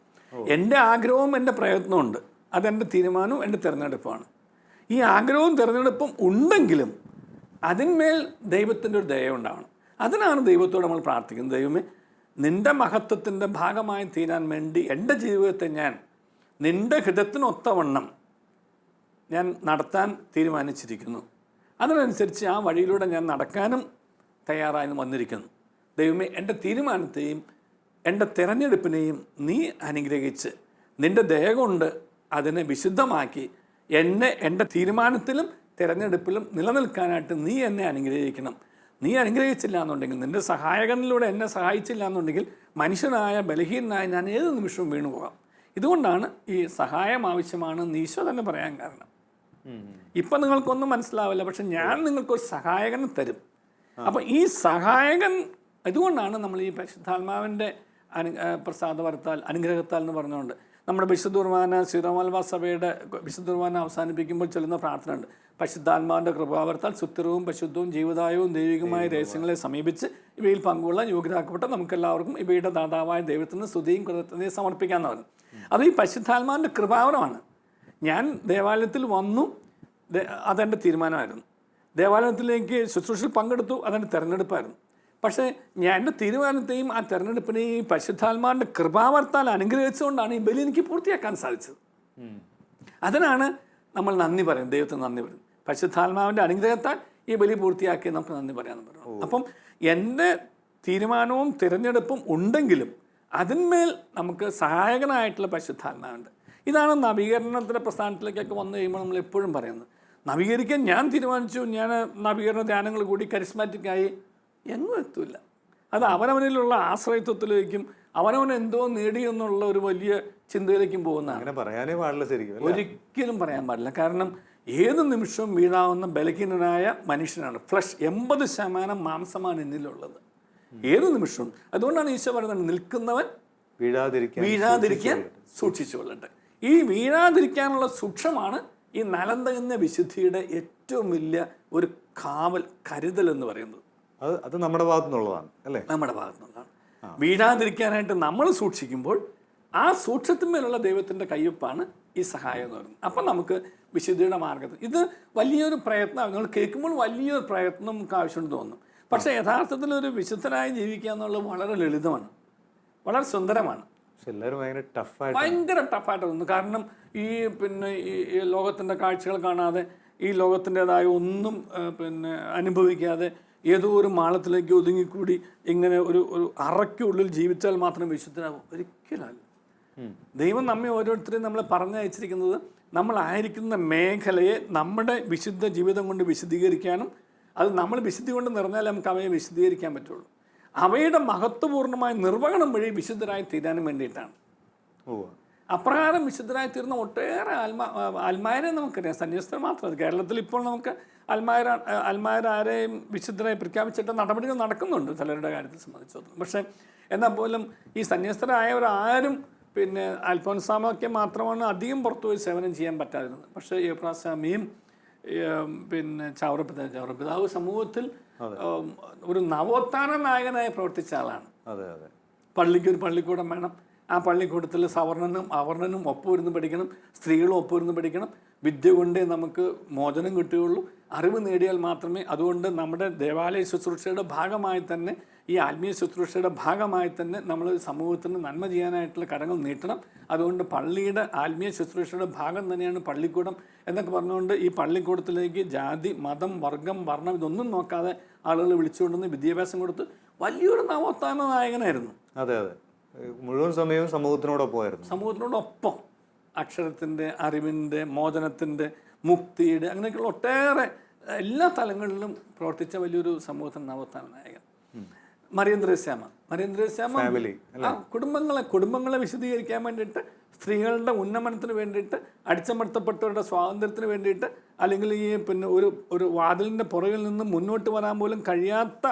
എൻ്റെ ആഗ്രഹവും എൻ്റെ പ്രയത്നവും ഉണ്ട്, അതെൻ്റെ തീരുമാനവും എൻ്റെ തിരഞ്ഞെടുപ്പുമാണ്. ഈ ആഗ്രഹവും തിരഞ്ഞെടുപ്പും ഉണ്ടെങ്കിലും അതിന്മേൽ ദൈവത്തിൻ്റെ ഒരു ദയ ഉണ്ടാവണം. അതിനാണ് ദൈവത്തോട് നമ്മൾ പ്രാർത്ഥിക്കുന്നത്. ദൈവമേ, നിൻ്റെ മഹത്വത്തിൻ്റെ ഭാഗമായി തീരാൻ വേണ്ടി എൻ്റെ ജീവിതത്തെ ഞാൻ നിൻ്റെ ഹൃദയത്തിനൊത്തവണ്ണം ഞാൻ നടത്താൻ തീരുമാനിച്ചിരിക്കുന്നു. അതിനനുസരിച്ച് ആ വഴിയിലൂടെ ഞാൻ നടക്കാനും തയ്യാറായി വന്നിരിക്കുന്നു. ദൈവമേ, എൻ്റെ തീരുമാനത്തെയും എൻ്റെ തിരഞ്ഞെടുപ്പിനെയും നീ അനുഗ്രഹിച്ച് നിൻ്റെ ദയ കൊണ്ട് അതിനെ വിശുദ്ധമാക്കി എന്നെ എൻ്റെ തീരുമാനത്തിലും തിരഞ്ഞെടുപ്പിലും നിലനിൽക്കാനായിട്ട് നീ എന്നെ അനുഗ്രഹിക്കണം. നീ അനുഗ്രഹിച്ചില്ല എന്നുണ്ടെങ്കിൽ, നിൻ്റെ സഹായകനിലൂടെ എന്നെ സഹായിച്ചില്ല എന്നുണ്ടെങ്കിൽ മനുഷ്യനായ ബലഹീനനായ ഞാൻ ഏത് നിമിഷവും വീണു പോകാം. ഇതുകൊണ്ടാണ് ഈ സഹായം ആവശ്യമാണ് ഈശോ തന്നെ പറയാൻ കാരണം. ഇപ്പം നിങ്ങൾക്കൊന്നും മനസ്സിലാവില്ല, പക്ഷെ ഞാൻ നിങ്ങൾക്കൊരു സഹായകനെ തരും. അപ്പം ഈ സഹായകൻ, ഇതുകൊണ്ടാണ് നമ്മൾ ഈ പരിശുദ്ധാത്മാവിൻ്റെ പ്രസാദവരത്താൽ അനുഗ്രഹത്താൽ എന്ന് പറഞ്ഞുകൊണ്ട് നമ്മുടെ വിശുദ്ധ കുർബാന സീറോ-മലബാർ സഭയുടെ വിശുദ്ധ കുർബാന അവസാനിപ്പിക്കുമ്പോൾ ചൊല്ലുന്ന പ്രാർത്ഥന ഉണ്ട്. പരിശുദ്ധാത്മാവിൻ്റെ കൃപാവരത്താൽ സുസ്ഥിരവും പരിശുദ്ധവും ജീവദായവും ദൈവികമായ രഹസ്യങ്ങളെ സമീപിച്ച് ഇവയിൽ പങ്കുകൊള്ളാൻ യോഗ്യരാക്കപ്പെട്ട നമുക്കെല്ലാവർക്കും ഇവയുടെ ദാതാവായ ദൈവത്തിന് സ്തുതിയും കൃതജ്ഞതയും സമർപ്പിക്കാമെന്ന് പറഞ്ഞു. അത് ഈ പരിശുദ്ധാത്മാവിൻ്റെ കൃപാവരമാണ്. ഞാൻ ദേവാലയത്തിൽ വന്നു, അതെൻ്റെ തീരുമാനമായിരുന്നു. ദേവാലയത്തിലേക്ക് ശുശ്രൂഷയിൽ പങ്കെടുത്തു, അതെൻ്റെ തിരഞ്ഞെടുപ്പായിരുന്നു. പക്ഷേ ഞാൻ എൻ്റെ തീരുമാനത്തെയും ആ തിരഞ്ഞെടുപ്പിനെയും ഈ പരിശുദ്ധാത്മാവിൻ്റെ കൃപാവർത്താൽ അനുഗ്രഹിച്ചുകൊണ്ടാണ് ഈ ബലി എനിക്ക് പൂർത്തിയാക്കാൻ സാധിച്ചത്. അതിനാണ് നമ്മൾ നന്ദി പറയും, ദൈവത്തിന് നന്ദി പറയും. പരിശുദ്ധാത്മാവിൻ്റെ അനുഗ്രഹത്താൽ ഈ ബലി പൂർത്തിയാക്കി നമുക്ക് നന്ദി പറയാമെന്ന് പറഞ്ഞു. അപ്പം എൻ്റെ തീരുമാനവും തിരഞ്ഞെടുപ്പും ഉണ്ടെങ്കിലും അതിന്മേൽ നമുക്ക് സഹായകനായിട്ടുള്ള പരിശുദ്ധാത്മാവുണ്ട്. ഇതാണ് നവീകരണത്തിൻ്റെ പ്രസ്ഥാനത്തിലേക്കൊക്കെ വന്നു കഴിയുമ്പോൾ നമ്മൾ എപ്പോഴും പറയുന്നത്. നവീകരിക്കാൻ ഞാൻ തീരുമാനിച്ചു, ഞാൻ നവീകരണ ധ്യാനങ്ങൾ കൂടി കരിസ്മാറ്റിക്കായി എങ്ങും എത്തില്ല. അത് അവനവനിലുള്ള ആശ്രയത്വത്തിലേക്കും അവനവൻ എന്തോ നേടിയെന്നുള്ള ഒരു വലിയ ചിന്തയിലേക്കും പോകുന്നതാണ്. അങ്ങനെ പറയാനേ പാടില്ല ശരിക്കും. ഒരിക്കലും പറയാൻ പാടില്ല. കാരണം ഏത് നിമിഷവും വീഴാവുന്ന ബലഹീനനായ മനുഷ്യനാണ്. ഫ്ലഷ് 80% മാംസമാണ് എന്നിലുള്ളത് ഏത് നിമിഷവും. അതുകൊണ്ടാണ് ഈശോ പറയുന്നത്, നിൽക്കുന്നവൻ വീഴാതിരിക്കാൻ സൂക്ഷിച്ചു കൊള്ളട്ടെ. ഈ വീഴാതിരിക്കാനുള്ള സൂക്ഷ്മമാണ് ഈ നലന്തകുന്ന വിശുദ്ധിയുടെ ഏറ്റവും വലിയ ഒരു കാവൽ, കരുതൽ എന്ന് പറയുന്നത്. അത് നമ്മുടെ ഭാഗത്തു നിന്നുള്ളതാണ് അല്ലേ? നമ്മുടെ ഭാഗത്തു നിന്നുള്ളതാണ്. വീഴാതിരിക്കാനായിട്ട് നമ്മൾ സൂക്ഷിക്കുമ്പോൾ ആ സൂക്ഷ്മത്തിന്മേലുള്ള ദൈവത്തിൻ്റെ കയ്യൊപ്പാണ് ഈ സഹായം എന്ന് പറയുന്നത്. അപ്പം നമുക്ക് വിശുദ്ധിയുടെ മാർഗത്തിൽ ഇത് വലിയൊരു പ്രയത്നം, നിങ്ങൾ കേൾക്കുമ്പോൾ വലിയൊരു പ്രയത്നം നമുക്ക് ആവശ്യമുണ്ട് തോന്നും. പക്ഷേ യഥാർത്ഥത്തിൽ ഒരു വിശുദ്ധനായി ജീവിക്കുക എന്നുള്ളത് വളരെ ലളിതമാണ്, വളരെ സുന്ദരമാണ്. ഭയങ്കര ടഫായിട്ട് തോന്നുന്നു. കാരണം ഈ ലോകത്തിൻ്റെ കാഴ്ചകൾ കാണാതെ, ഈ ലോകത്തിൻ്റെതായ ഒന്നും അനുഭവിക്കാതെ ഏതോ ഒരു മാളത്തിലേക്ക് ഒതുങ്ങിക്കൂടി ഇങ്ങനെ ഒരു അറയ്ക്കുള്ളിൽ ജീവിച്ചാൽ മാത്രം വിശുദ്ധനാകും? ഒരിക്കലല്ല. ദൈവം നമ്മെ ഓരോരുത്തരെയും നമ്മളെ പറഞ്ഞയച്ചിരിക്കുന്നത് നമ്മളായിരിക്കുന്ന മേഖലയെ നമ്മുടെ വിശുദ്ധ ജീവിതം കൊണ്ട് വിശദീകരിക്കാനും, അത് നമ്മൾ വിശുദ്ധി കൊണ്ട് നിറഞ്ഞാലേ നമുക്ക് അവയെ വിശദീകരിക്കാൻ പറ്റുള്ളൂ. അവയുടെ മഹത്വപൂർണ്ണമായ നിർവഹണം വഴി വിശുദ്ധരായി തീരാനും വേണ്ടിയിട്ടാണ്. അപ്രകാരം വിശുദ്ധരായി തീർന്ന ഒട്ടേറെ ആത്മാരെ നമുക്കറിയാം. സന്യസ്തർ മാത്രമല്ല, കേരളത്തിൽ ഇപ്പോൾ നമുക്ക് ആരെയും വിശുദ്ധരായി പ്രഖ്യാപിച്ചിട്ട് നടപടികൾ നടക്കുന്നുണ്ട് ചിലരുടെ കാര്യത്തെ സംബന്ധിച്ചിടത്തോളം. പക്ഷേ എന്നാൽ പോലും ഈ സന്യസ്തരായവരാരും അൽഫോൻസാമയ്ക്ക് മാത്രമാണ് അധികം പുറത്തുപോയി സേവനം ചെയ്യാൻ പറ്റാതിരുന്നത്. പക്ഷേ എഫ്രാസ്വാമിയും ചാവറപിതാവ് സമൂഹത്തിൽ ഒരു നവോത്ഥാന നായകനായി പ്രവർത്തിച്ച ആളാണ്. പള്ളിക്കൊരു പള്ളിക്കൂടം വേണം, ആ പള്ളിക്കൂടത്തിൽ സവർണനും അവർണനും ഒപ്പമിരുന്ന് പഠിക്കണം, സ്ത്രീകളും ഒപ്പമിരുന്ന് പഠിക്കണം. വിദ്യ കൊണ്ടേ നമുക്ക് മോചനം കിട്ടുകയുള്ളൂ, അറിവ് നേടിയാൽ മാത്രമേ. അതുകൊണ്ട് നമ്മുടെ ദേവാലയ ശുശ്രൂഷയുടെ ഭാഗമായി തന്നെ, ഈ ആത്മീയ ശുശ്രൂഷയുടെ ഭാഗമായി തന്നെ നമ്മൾ സമൂഹത്തിന് നന്മ ചെയ്യാനായിട്ടുള്ള കടങ്ങൾ നീട്ടണം. അതുകൊണ്ട് പള്ളിയുടെ ആത്മീയ ശുശ്രൂഷയുടെ ഭാഗം തന്നെയാണ് പള്ളിക്കൂടം എന്നൊക്കെ പറഞ്ഞുകൊണ്ട് ഈ പള്ളിക്കൂടത്തിലേക്ക് ജാതി, മതം, വർഗം, വർണ്ണം ഇതൊന്നും നോക്കാതെ ആളുകൾ വിളിച്ചുകൊണ്ടുവന്ന് വിദ്യാഭ്യാസം കൊടുത്ത് വലിയൊരു നവോത്ഥാന നായകനായിരുന്നു. അതെ അതെ, മുഴുവൻ സമയവും സമൂഹത്തിനോടൊപ്പം അക്ഷരത്തിൻ്റെ, അറിവിൻ്റെ, മോചനത്തിൻ്റെ, മുക്തിയുടെ, അങ്ങനെയൊക്കെയുള്ള ഒട്ടേറെ എല്ലാ തലങ്ങളിലും പ്രവർത്തിച്ച വലിയൊരു സമൂഹത്തിന് നവോത്ഥാന നായകൻ. മറിയം ത്രേസ്യാമ്മ കുടുംബങ്ങളെ വിശദീകരിക്കാൻ വേണ്ടിയിട്ട്, സ്ത്രീകളുടെ ഉന്നമനത്തിന് വേണ്ടിയിട്ട്, അടിച്ചമർത്തപ്പെട്ടവരുടെ സ്വാതന്ത്ര്യത്തിന് വേണ്ടിയിട്ട്, അല്ലെങ്കിൽ ഈ ഒരു വാതിലിൻ്റെ പുറകിൽ നിന്ന് മുന്നോട്ട് വരാൻ പോലും കഴിയാത്ത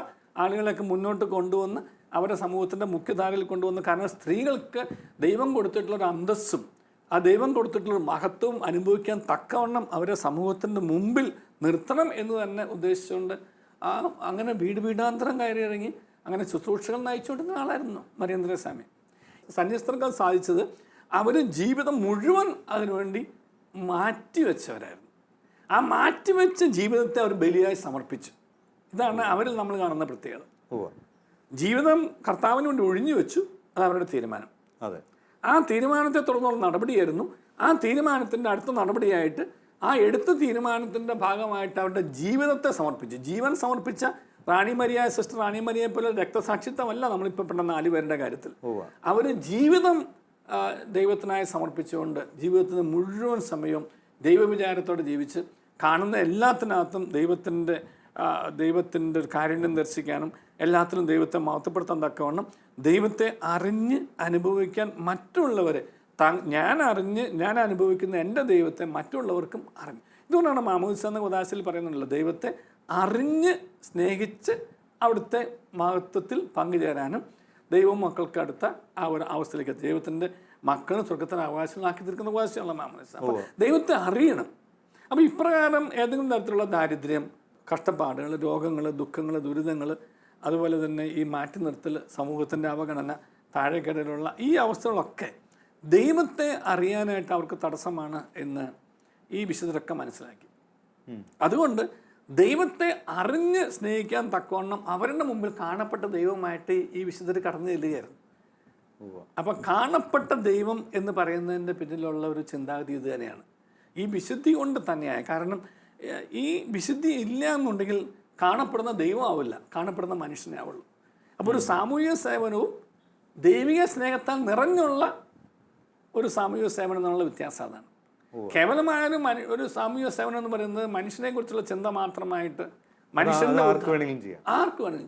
ആളുകളൊക്കെ മുന്നോട്ട് കൊണ്ടുവന്ന് അവരുടെ സമൂഹത്തിൻ്റെ മുഖ്യധാരയിൽ കൊണ്ടുവന്ന്. കാരണം സ്ത്രീകൾക്ക് ദൈവം കൊടുത്തിട്ടുള്ളൊരു അന്തസ്സും ആ ദൈവം കൊടുത്തിട്ടുള്ളൊരു മഹത്വവും അനുഭവിക്കാൻ തക്കവണ്ണം അവരെ സമൂഹത്തിൻ്റെ മുമ്പിൽ നിർത്തണം എന്ന് തന്നെ ഉദ്ദേശിച്ചുകൊണ്ട് അങ്ങനെ വീടാന്തരം കയറി ഇറങ്ങി അങ്ങനെ ശുശ്രൂഷകൾ നയിച്ചുകൊണ്ടിരുന്ന ആളായിരുന്നു മറിയം ത്രേസ്യാമ്മ. സന്യസ്തർക്ക് അത് സാധിച്ചത് അവർ ജീവിതം മുഴുവൻ അതിനുവേണ്ടി മാറ്റിവെച്ചവരായിരുന്നു. ആ മാറ്റിവെച്ച ജീവിതത്തെ അവർ ബലിയായി സമർപ്പിച്ചു. ഇതാണ് അവരിൽ നമ്മൾ കാണുന്ന പ്രത്യേകത. ജീവിതം കർത്താവിന് വേണ്ടി ഒഴിഞ്ഞു വെച്ചു, അത് അവരുടെ തീരുമാനം. ആ തീരുമാനത്തെ തുടർന്നുള്ള നടപടിയായിരുന്നു. ആ തീരുമാനത്തിൻ്റെ അടുത്ത നടപടിയായിട്ട് ആ എടുത്ത തീരുമാനത്തിൻ്റെ ഭാഗമായിട്ട് അവരുടെ ജീവിതത്തെ സമർപ്പിച്ചു. ജീവൻ സമർപ്പിച്ച റാണി മരിയ, സിസ്റ്റർ റാണി മരിയയെ പോലെ രക്തസാക്ഷിത്വമല്ല നമ്മളിപ്പോൾ പെട്ട 4 പേരുടെ കാര്യത്തിൽ. അവർ ജീവിതം ദൈവത്തിനായി സമർപ്പിച്ചുകൊണ്ട് ജീവിതത്തിന് മുഴുവൻ സമയവും ദൈവവിചാരത്തോടെ ജീവിച്ച് കാണുന്ന എല്ലാത്തിനകത്തും ദൈവത്തിൻ്റെ ഒരു കാരുണ്യം ദർശിക്കാനും എല്ലാത്തിലും ദൈവത്തെ മഹത്വപ്പെടുത്താൻ തക്കവണ്ണം ദൈവത്തെ അറിഞ്ഞ് അനുഭവിക്കാൻ മറ്റുള്ളവരെ ഞാൻ അനുഭവിക്കുന്ന എൻ്റെ ദൈവത്തെ മറ്റുള്ളവർക്കും അറിഞ്ഞു. ഇതുകൊണ്ടാണ് മാമോദിസ എന്ന ഉദാശയിൽ പറയുന്നുണ്ടല്ലോ, ദൈവത്തെ അറിഞ്ഞ് സ്നേഹിച്ച് അവിടുത്തെ മഹത്വത്തിൽ പങ്കുചേരാനും ദൈവം മക്കൾക്ക് അടുത്ത ആ ഒരു അവസ്ഥയിലേക്ക് ദൈവത്തിൻ്റെ മക്കളും സ്വർഗത്തിന് അവകാശങ്ങളാക്കി തീർക്കുന്ന അവകാശമുള്ള മാമോദിസ. അപ്പോൾ ദൈവത്തെ അറിയണം. അപ്പോൾ ഇപ്രകാരം ഏതെങ്കിലും തരത്തിലുള്ള ദാരിദ്ര്യം, കഷ്ടപ്പാടുകൾ, രോഗങ്ങൾ, ദുഃഖങ്ങൾ, ദുരിതങ്ങൾ, അതുപോലെ തന്നെ ഈ മാറ്റി നിർത്തൽ, സമൂഹത്തിൻ്റെ അവഗണന, താഴേക്കിടയിലുള്ള ഈ അവസ്ഥകളൊക്കെ ദൈവത്തെ അറിയാനായിട്ട് അവർക്ക് തടസ്സമാണ് എന്ന് ഈ വിശുദ്ധരൊക്കെ മനസ്സിലാക്കി. അതുകൊണ്ട് ദൈവത്തെ അറിഞ്ഞ് സ്നേഹിക്കാൻ തക്കവണ്ണം അവരുടെ മുമ്പിൽ കാണപ്പെട്ട ദൈവമായിട്ട് ഈ വിശുദ്ധർ കടന്നു ചെല്ലുകയായിരുന്നു. അപ്പം കാണപ്പെട്ട ദൈവം എന്ന് പറയുന്നതിൻ്റെ പിന്നിലുള്ള ഒരു ചിന്താഗതി ഇത് തന്നെയാണ്. ഈ വിശുദ്ധി കൊണ്ട് തന്നെയായ കാരണം ഈ വിശുദ്ധി ഇല്ല എന്നുണ്ടെങ്കിൽ കാണപ്പെടുന്ന ദൈവം ആവില്ല, കാണപ്പെടുന്ന മനുഷ്യനെ ആവുള്ളൂ. അപ്പോൾ ഒരു സാമൂഹിക സേവനവും ദൈവിക സ്നേഹത്താൽ നിറഞ്ഞുള്ള ഒരു സാമൂഹിക സേവനം എന്നുള്ള വ്യത്യാസം അതാണ്. കേവലമായ ഒരു സാമൂഹിക സേവനം എന്ന് പറയുന്നത് മനുഷ്യനെ കുറിച്ചുള്ള ചിന്ത മാത്രമായിട്ട് മനുഷ്യന്റെ ആർക്ക് വേണമെങ്കിലും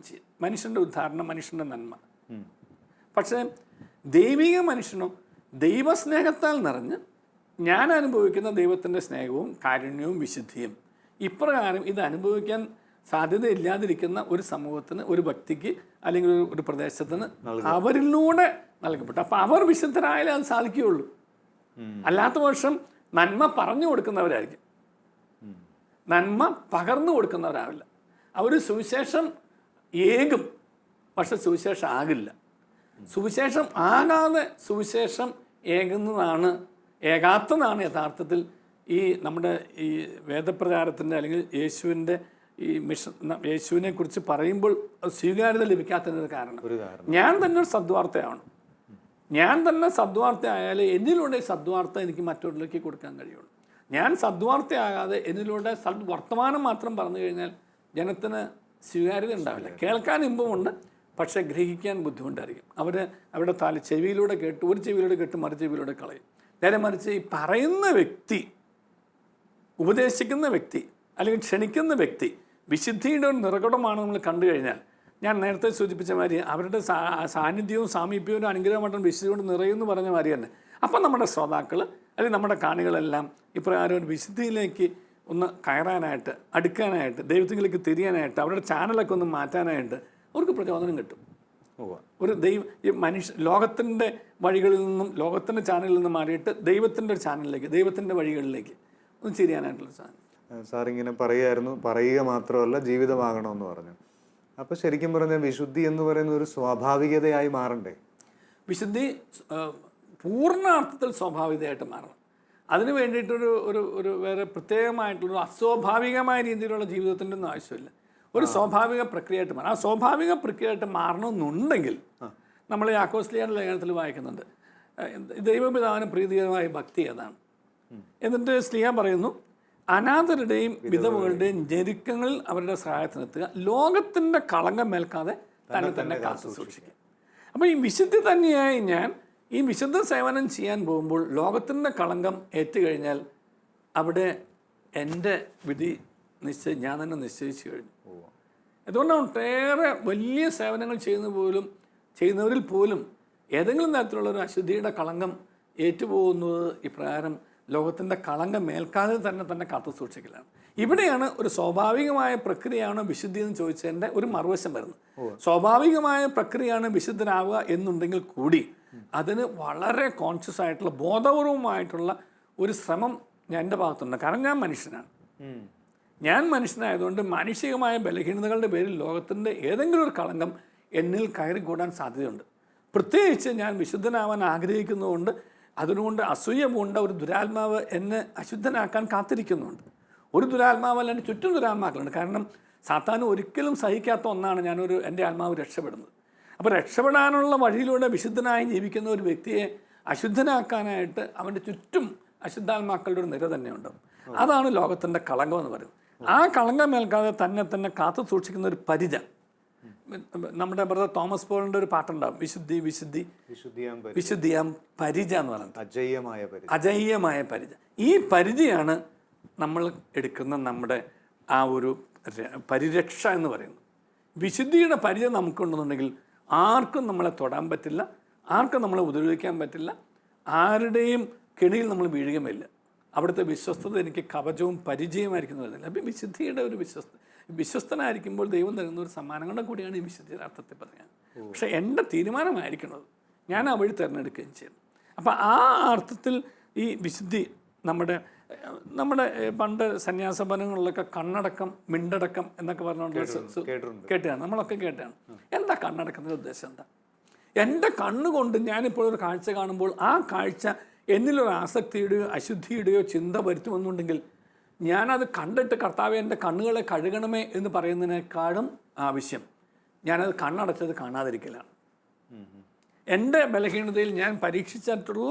ചെയ്യാം. മനുഷ്യന്റെ ഉദ്ധാരണം, മനുഷ്യന്റെ നന്മ. പക്ഷേ ദൈവിക മനുഷ്യനോ ദൈവസ്നേഹത്താൽ നിറഞ്ഞ് ഞാൻ അനുഭവിക്കുന്ന ദൈവത്തിൻ്റെ സ്നേഹവും കാരുണ്യവും വിശുദ്ധിയും ഇപ്രകാരം ഇത് അനുഭവിക്കാൻ സാധ്യതയില്ലാതിരിക്കുന്ന ഒരു സമൂഹത്തിന്, ഒരു വ്യക്തിക്ക്, അല്ലെങ്കിൽ ഒരു പ്രദേശത്തിന് അവരിലൂടെ നൽകപ്പെട്ടു. അപ്പം അവർ വിശുദ്ധരായാലേ അത് സാധിക്കുകയുള്ളൂ. അല്ലാത്ത പക്ഷം നന്മ പറഞ്ഞു കൊടുക്കുന്നവരായിരിക്കും, നന്മ പകർന്നു കൊടുക്കുന്നവരാവില്ല. അവർ സുവിശേഷം ഏകും, പക്ഷെ സുവിശേഷം ആകില്ല. സുവിശേഷം ആകാതെ സുവിശേഷം ഏകാത്തതാണ് യഥാർത്ഥത്തിൽ ഈ നമ്മുടെ ഈ വേദപ്രചാരത്തിൻ്റെ അല്ലെങ്കിൽ യേശുവിൻ്റെ ഈ യേശുവിനെ കുറിച്ച് പറയുമ്പോൾ സ്വീകാര്യത ലഭിക്കാത്തതിനൊരു കാരണം. ഞാൻ തന്നെ ഒരു സദ്വാർത്തയാണ്. ഞാൻ തന്നെ സദ്വാർത്തയായാലേ എന്നിലൂടെ സദ്വാർത്ത എനിക്ക് മറ്റുള്ളവർക്ക് കൊടുക്കാൻ കഴിയുള്ളൂ. ഞാൻ സദ്വാർത്തയാകാതെ എന്നിലൂടെ വർത്തമാനം മാത്രം പറഞ്ഞു കഴിഞ്ഞാൽ ജനത്തിന് സ്വീകാര്യത ഉണ്ടാവില്ല. കേൾക്കാൻ ഇമ്പമുണ്ട്, പക്ഷേ ഗ്രഹിക്കാൻ ബുദ്ധിമുട്ടായിരിക്കും. അവരുടെ ചെവിയിലൂടെ കേട്ട്, ഒരു ചെവിയിലൂടെ കേട്ട് മറു ചെവിയിലൂടെ കളയും. നേരെ മറിച്ച് ഈ പറയുന്ന വ്യക്തി, ഉപദേശിക്കുന്ന വ്യക്തി അല്ലെങ്കിൽ ക്ഷണിക്കുന്ന വ്യക്തി വിശുദ്ധിയുടെ ഒരു നിറകുടമാണ് നമ്മൾ കണ്ടു കഴിഞ്ഞാൽ, ഞാൻ നേരത്തെ സൂചിപ്പിച്ച മാതിരി അവരുടെ സാന്നിധ്യവും സാമീപ്യവും അനുഗ്രഹമായിട്ടും വിശുദ്ധി കൊണ്ട് നിറയുമെന്ന് പറഞ്ഞ മാതിരി തന്നെ. അപ്പം നമ്മുടെ ശ്രോതാക്കൾ അല്ലെങ്കിൽ നമ്മുടെ കാണികളെല്ലാം ഇപ്രകാരം ഒരു വിശുദ്ധിയിലേക്ക് ഒന്ന് കയറാനായിട്ട്, അടുക്കാനായിട്ട്, ദൈവത്തിലേക്ക് തിരിയാനായിട്ട്, അവരുടെ ചാനലൊക്കെ ഒന്ന് മാറ്റാനായിട്ട് അവർക്ക് പ്രചോദനം കിട്ടും. ഒരു ലോകത്തിൻ്റെ വഴികളിൽ നിന്നും, ലോകത്തിൻ്റെ ചാനലിൽ നിന്നും മാറിയിട്ട് ദൈവത്തിൻ്റെ ചാനലിലേക്ക്, ദൈവത്തിൻ്റെ വഴികളിലേക്ക് ഒന്ന് തിരിയാനായിട്ടുള്ള സാധനം. സാറിങ്ങനെ പറയുക മാത്രമല്ല ജീവിതമാകണമെന്ന് പറഞ്ഞു. അപ്പോൾ ശരിക്കും പറഞ്ഞാൽ വിശുദ്ധി എന്ന് പറയുന്ന ഒരു സ്വാഭാവികതയായി മാറണ്ടേ? വിശുദ്ധി പൂർണ്ണ അർത്ഥത്തിൽ സ്വാഭാവികതയായിട്ട് മാറണം. അതിന് വേണ്ടിയിട്ടൊരു ഒരു വേറെ പ്രത്യേകമായിട്ടുള്ള അസ്വാഭാവികമായ രീതിയിലുള്ള ജീവിതത്തിൻ്റെ ഒന്നും ആവശ്യമില്ല. ഒരു സ്വാഭാവിക പ്രക്രിയയായിട്ട് മാറണം. ആ സ്വാഭാവിക പ്രക്രിയയായിട്ട് മാറണമെന്നുണ്ടെങ്കിൽ നമ്മൾ യാക്കോസ്ലിയുടെ ലേഖനത്തിൽ വായിക്കുന്നുണ്ട്, ദൈവപിതാവിന് പ്രീതികരമായ ഭക്തി ഏതാണ്. എന്നിട്ട് സ്ലിഹ പറയുന്നു, അനാഥരുടെയും വിധവകളുടെയും ഞെരുക്കങ്ങളിൽ അവരുടെ സഹായത്തിനെത്തുക, ലോകത്തിൻ്റെ കളങ്കം മേൽക്കാതെ തന്നെ കാത്തു സൂക്ഷിക്കുക. അപ്പോൾ ഈ വിശുദ്ധി തന്നെയായി ഞാൻ ഈ വിശുദ്ധ സേവനം ചെയ്യാൻ പോകുമ്പോൾ ലോകത്തിൻ്റെ കളങ്കം ഏറ്റുകഴിഞ്ഞാൽ അവിടെ എൻ്റെ വിധി ഞാൻ തന്നെ നിശ്ചയിച്ചു കഴിഞ്ഞു. അതുകൊണ്ടാണ് ഒട്ടേറെ വലിയ സേവനങ്ങൾ ചെയ്യുന്നവരിൽ പോലും ഏതെങ്കിലും തരത്തിലുള്ള ഒരു അശുദ്ധിയുടെ കളങ്കം ഏറ്റുപോകുന്നത് ഇപ്രകാരം ലോകത്തിൻ്റെ കളങ്കം മേൽക്കാതെ തന്നെ കാത്തു സൂക്ഷിക്കലാണ്. ഇവിടെയാണ് ഒരു സ്വാഭാവികമായ പ്രക്രിയയാണ് വിശുദ്ധി എന്ന് ചോദിച്ചതിൻ്റെ ഒരു മറുവശം വരുന്നത്. സ്വാഭാവികമായ പ്രക്രിയയാണ് വിശുദ്ധരാവുക എന്നുണ്ടെങ്കിൽ കൂടി അതിന് വളരെ കോൺഷ്യസ് ആയിട്ടുള്ള, ബോധപൂർവമായിട്ടുള്ള ഒരു ശ്രമം എൻ്റെ ഭാഗത്തുണ്ട്. കാരണം ഞാൻ മനുഷ്യനായതുകൊണ്ട് മാനുഷികമായ ബലഹീനതകളുടെ പേരിൽ ലോകത്തിൻ്റെ ഏതെങ്കിലും ഒരു കളങ്കം എന്നിൽ കയറിക്കൂടാൻ സാധ്യതയുണ്ട്. പ്രത്യേകിച്ച് ഞാൻ വിശുദ്ധനാവാൻ ആഗ്രഹിക്കുന്നതുകൊണ്ട്, അതിനുകൊണ്ട് അസൂയ പൂണ്ട ഒരു ദുരാത്മാവ് എന്നെ അശുദ്ധനാക്കാൻ കാത്തിരിക്കുന്നുണ്ട്. ഒരു ദുരാത്മാവല്ല, എൻ്റെ ചുറ്റും ദുരാത്മാക്കളുണ്ട്. കാരണം സാത്താന് ഒരിക്കലും സഹിക്കാത്ത ഒന്നാണ് എൻ്റെ ആത്മാവ് രക്ഷപ്പെടുന്നത്. അപ്പോൾ രക്ഷപ്പെടാനുള്ള വഴിയിലൂടെ വിശുദ്ധനായി ജീവിക്കുന്ന ഒരു വ്യക്തിയെ അശുദ്ധനാക്കാനായിട്ട് അവൻ്റെ ചുറ്റും അശുദ്ധാത്മാക്കളുടെ ഒരു നിര തന്നെയുണ്ട്. അതാണ് ലോകത്തിൻ്റെ കളങ്കം എന്ന് പറയുന്നത്. ആ കളങ്കം മേൽക്കാതെ തന്നെ കാത്തു സൂക്ഷിക്കുന്ന ഒരു പരിച. നമ്മുടെ ബ്രദർ തോമസ് പോളിൻ്റെ ഒരു പാട്ടുണ്ടാവും, വിശുദ്ധിയാം പരിച എന്ന് പറയുന്നത്, അജയ്യമായ പരിച. ഈ പരിചയാണ് നമ്മൾ എടുക്കുന്ന നമ്മുടെ ആ ഒരു പരിരക്ഷ എന്ന് പറയുന്നത്. വിശുദ്ധിയുടെ പരിച നമുക്കുണ്ടെന്നുണ്ടെങ്കിൽ ആർക്കും നമ്മളെ തൊടാൻ പറ്റില്ല, ആർക്കും നമ്മളെ ഉപദ്രവിക്കാൻ പറ്റില്ല, ആരുടെയും കെണിയിൽ നമ്മൾ വീഴുകയുമില്ല. അവിടുത്തെ വിശ്വസ്തത എനിക്ക് കവചവും പരിചയമായിരിക്കുന്നതല്ല. അപ്പം വിശുദ്ധിയുടെ ഒരു വിശ്വസ്തനായിരിക്കുമ്പോൾ ദൈവം തരുന്ന ഒരു സമ്മാനങ്ങളുടെ കൂടിയാണ് ഈ വിശുദ്ധിയുടെ അർത്ഥത്തിൽ പറഞ്ഞത്. പക്ഷേ എൻ്റെ തീരുമാനമായിരിക്കുന്നത് ഞാൻ ആ വഴി തിരഞ്ഞെടുക്കുകയും ചെയ്യണം. അപ്പം ആ അർത്ഥത്തിൽ ഈ വിശുദ്ധി നമ്മുടെ പണ്ട് സന്യാസഭവനങ്ങളിലൊക്കെ കണ്ണടക്കം, മിണ്ടടക്കം എന്നൊക്കെ പറഞ്ഞുകൊണ്ട് കേട്ടാണ്, നമ്മളൊക്കെ കേട്ടാണ്. എന്താ കണ്ണടക്കത്തിൻ്റെ ഉദ്ദേശം എന്താ? എൻ്റെ കണ്ണുകൊണ്ട് ഞാനിപ്പോൾ ഒരു കാഴ്ച കാണുമ്പോൾ ആ കാഴ്ച എന്നിലൊരു ആസക്തിയുടെയോ അശുദ്ധിയുടെയോ ചിന്ത വരുത്തുമെന്നുണ്ടെങ്കിൽ ഞാനത് കണ്ടിട്ട് കർത്താവെ എൻ്റെ കണ്ണുകളെ കഴുകണമേ എന്ന് പറയുന്നതിനേക്കാളും ആവശ്യം ഞാനത് കണ്ണടച്ചത് കാണാതിരിക്കലാണ്. എൻ്റെ ബലഹീനതയിൽ ഞാൻ പരീക്ഷിച്ചിട്ടുള്ള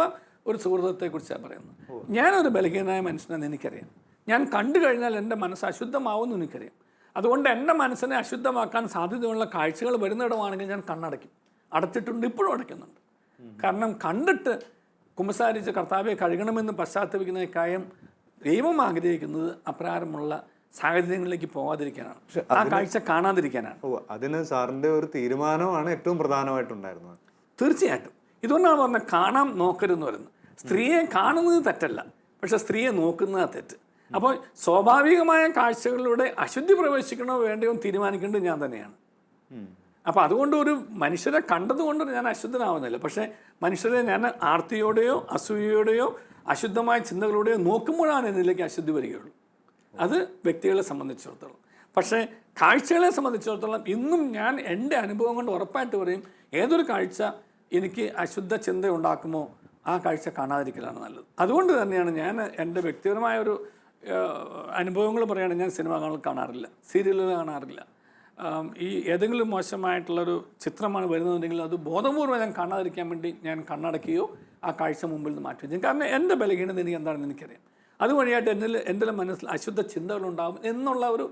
ഒരു സുഹൃത്തത്തെക്കുറിച്ചാണ് പറയുന്നത്. ഞാനൊരു ബലഹീനനായ മനുഷ്യനെന്ന് എനിക്കറിയാം. ഞാൻ കണ്ടു കഴിഞ്ഞാൽ എൻ്റെ മനസ്സ് അശുദ്ധമാവുമെന്ന് എനിക്കറിയാം. അതുകൊണ്ട് എൻ്റെ മനസ്സിനെ അശുദ്ധമാക്കാൻ സാധ്യതയുള്ള കാഴ്ചകൾ വരുന്നിടമാണെങ്കിൽ ഞാൻ കണ്ണടയ്ക്കും. അടച്ചിട്ടുണ്ട്, ഇപ്പോഴും അടയ്ക്കുന്നുണ്ട്. കാരണം കണ്ടിട്ട് കുമ്പസാരിച്ച് കർത്താവെ കഴുകണമെന്ന് പശ്ചാത്തപിക്കുന്നതിനേക്കാളും ദൈവം ആഗ്രഹിക്കുന്നത് അപ്രകാരമുള്ള സാഹചര്യങ്ങളിലേക്ക് പോകാതിരിക്കാനാണ്, ആ കാഴ്ച കാണാതിരിക്കാനാണ്. അതിന് സാറിന്റെ ഒരു തീരുമാനമാണ് ഏറ്റവും പ്രധാനമായിട്ടുണ്ടായിരുന്നത്. തീർച്ചയായിട്ടും. ഇതുകൊണ്ടാണ് പറഞ്ഞത് കാണാം നോക്കരുതെന്ന് പറയുന്നത്. സ്ത്രീയെ കാണുന്നത് തെറ്റല്ല, പക്ഷെ സ്ത്രീയെ നോക്കുന്നത് തെറ്റ്. അപ്പോൾ സ്വാഭാവികമായ കാഴ്ചകളിലൂടെ അശുദ്ധി പ്രവേശിക്കണോ വേണ്ടയോ തീരുമാനിക്കേണ്ടത് ഞാൻ തന്നെയാണ്. അപ്പോൾ അതുകൊണ്ട് ഒരു മനുഷ്യരെ കണ്ടതുകൊണ്ട് ഞാൻ അശുദ്ധനാവുന്നില്ല, പക്ഷേ മനുഷ്യരെ ഞാൻ ആർത്തിയോടെയോ അസൂയയോടെയോ അശുദ്ധമായ ചിന്തകളോടെയോ നോക്കുമ്പോഴാണ് എന്നിലേക്ക് അശുദ്ധി വരികയുള്ളൂ. അത് വ്യക്തികളെ സംബന്ധിച്ചിടത്തോളം. പക്ഷേ കാഴ്ചകളെ സംബന്ധിച്ചിടത്തോളം ഇന്നും ഞാൻ എൻ്റെ അനുഭവം കൊണ്ട് ഉറപ്പായിട്ട് പറയും, ഏതൊരു കാഴ്ച എനിക്ക് അശുദ്ധ ചിന്ത ഉണ്ടാക്കുമോ ആ കാഴ്ച കാണാതിരിക്കലാണ് നല്ലത്. അതുകൊണ്ട് തന്നെയാണ് ഞാൻ എൻ്റെ വ്യക്തിപരമായ ഒരു അനുഭവങ്ങൾ പറയുകയാണെങ്കിൽ ഞാൻ സിനിമകൾ കാണാറില്ല, സീരിയലുകൾ കാണാറില്ല. ഈ ഏതെങ്കിലും മോശമായിട്ടുള്ളൊരു ചിത്രമാണ് വരുന്നതെങ്കിൽ അത് ബോധപൂർവ്വം ഞാൻ കാണാതിരിക്കാൻ വേണ്ടി ഞാൻ കണ്ണടക്കുകയോ ആ കാഴ്ച മുമ്പിൽ നിന്ന് മാറ്റി വയ്ക്കും. കാരണം എൻ്റെ ബലഹീനത എനിക്ക് എന്താണെന്ന് എനിക്കറിയാം. അതുവഴിയായിട്ട് എൻ്റെ മനസ്സിൽ അശുദ്ധ ചിന്തകളുണ്ടാകും എന്നുള്ള ഒരു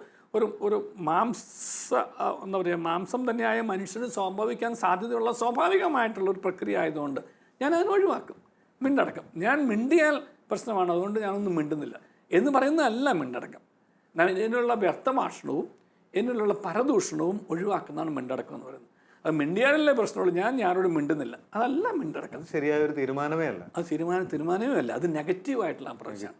എന്താ പറയുക, മാംസം തന്നെയായ മനുഷ്യന് സംഭവിക്കാൻ സാധ്യതയുള്ള സ്വാഭാവികമായിട്ടുള്ള ഒരു പ്രക്രിയ ആയതുകൊണ്ട് ഞാൻ അതിനെ ഒഴിവാക്കും. മിണ്ടടക്കം. ഞാൻ മിണ്ടിയാൽ പ്രശ്നമാണ്, അതുകൊണ്ട് ഞാനൊന്നും മിണ്ടുന്നില്ല എന്ന് പറയുന്നതല്ല മിണ്ടടക്കം. ഇതിനുള്ള വ്യർത്ഥഭാഷണവും എന്നിലുള്ള പരദൂഷണവും ഒഴിവാക്കുന്നതാണ് മിണ്ടടക്കം എന്ന് പറയുന്നത്. അത് മിണ്ടിയാലല്ലേ പ്രശ്നമുള്ളൂ, ഞാൻ ആരോടും മിണ്ടുന്നില്ല, അതല്ല മിണ്ടടക്കം. ശരിയായ ഒരു തീരുമാനമേ അല്ല, അത് തീരുമാനമേ അല്ല, അത് നെഗറ്റീവായിട്ടുള്ള പ്രശ്നം.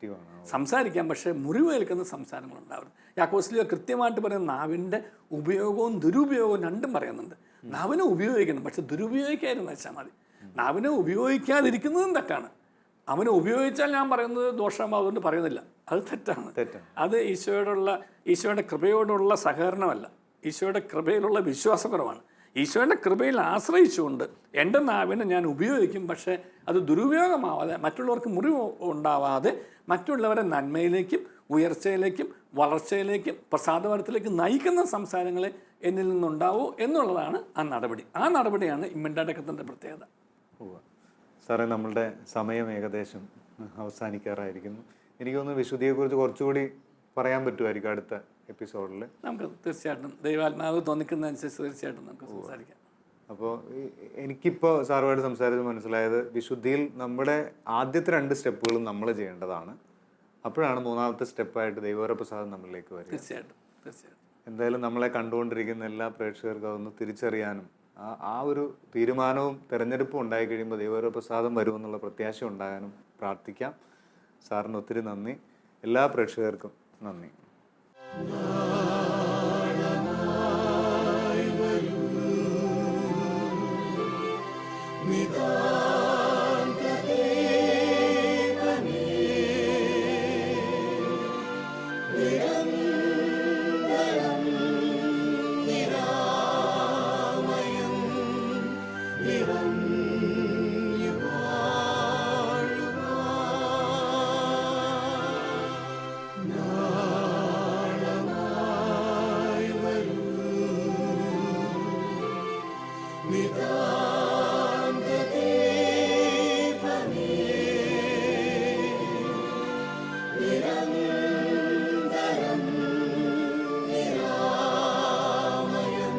സംസാരിക്കാം, പക്ഷേ മുറിവേൽക്കുന്ന സംസാരങ്ങളുണ്ടാവരുത്. യാക്കോബ് കൃത്യമായിട്ട് പറയുന്ന നാവിൻ്റെ ഉപയോഗവും ദുരുപയോഗവും രണ്ടും പറയുന്നുണ്ട്. നാവിനെ ഉപയോഗിക്കണം, പക്ഷെ ദുരുപയോഗിക്കാതിരുന്ന് വെച്ചാൽ മതി. നാവിനെ ഉപയോഗിക്കാതിരിക്കുന്നതും തെറ്റാണ്. അവനെ ഉപയോഗിച്ചാൽ ഞാൻ പറയുന്നത് ദോഷമാവും, അതുകൊണ്ട് പറയുന്നില്ല, അത് തെറ്റാണ്. അത് ഈശോയുടെ കൃപയോടുള്ള സഹകരണമല്ല, ഈശോയുടെ കൃപയിലുള്ള വിശ്വാസക്കുറവാണ്. ഈശോയുടെ കൃപയിൽ ആശ്രയിച്ചുകൊണ്ട് എൻ്റെ നാവിനെ ഞാൻ ഉപയോഗിക്കും, പക്ഷേ അത് ദുരുപയോഗമാവാതെ, മറ്റുള്ളവർക്ക് മുറിവ് ഉണ്ടാവാതെ, മറ്റുള്ളവരെ നന്മയിലേക്കും ഉയർച്ചയിലേക്കും വളർച്ചയിലേക്കും പ്രസാദപരത്തിലേക്കും നയിക്കുന്ന സംസാരങ്ങളെ എന്നിൽ നിന്നുണ്ടാവൂ എന്നുള്ളതാണ് ആ നടപടി. ആ നടപടിയാണ് മിണ്ടടക്കത്തിൻ്റെ പ്രത്യേകത. സാറേ, നമ്മളുടെ സമയം ഏകദേശം അവസാനിക്കാറായിരിക്കുന്നു. എനിക്ക് തോന്നുന്നു വിശുദ്ധിയെക്കുറിച്ച് കുറച്ചുകൂടി പറയാൻ പറ്റുമായിരിക്കും അടുത്ത എപ്പിസോഡിൽ. നമുക്ക് തീർച്ചയായിട്ടും ദൈവാത്മാവ് തോന്നിക്കുന്നതനുസരിച്ച് തീർച്ചയായിട്ടും നമുക്ക് സംസാരിക്കാം. അപ്പോൾ എനിക്കിപ്പോൾ സാറുമായിട്ട് സംസാരിച്ച് മനസ്സിലായത്, വിശുദ്ധിയിൽ നമ്മുടെ ആദ്യത്തെ 2 സ്റ്റെപ്പുകളും നമ്മൾ ചെയ്യേണ്ടതാണ്. അപ്പോഴാണ് മൂന്നാമത്തെ സ്റ്റെപ്പായിട്ട് ദൈവവരപ്രസാദം നമ്മളിലേക്ക് വരിക. തീർച്ചയായിട്ടും. എന്തായാലും നമ്മളെ കണ്ടുകൊണ്ടിരിക്കുന്ന എല്ലാ പ്രേക്ഷകർക്കും അതൊന്ന് തിരിച്ചറിയാനും ആ ഒരു തീരുമാനവും തിരഞ്ഞെടുപ്പും ഉണ്ടായി കഴിയുമ്പോൾ ദൈവവരപ്രസാദം വരുമെന്നുള്ള പ്രത്യാശ ഉണ്ടാകാനും പ്രാർത്ഥിക്കാം. സാറിന് ഒത്തിരി നന്ദി. എല്ലാ പ്രേക്ഷകർക്കും നന്ദി. നിരന്തരം നിരാമയം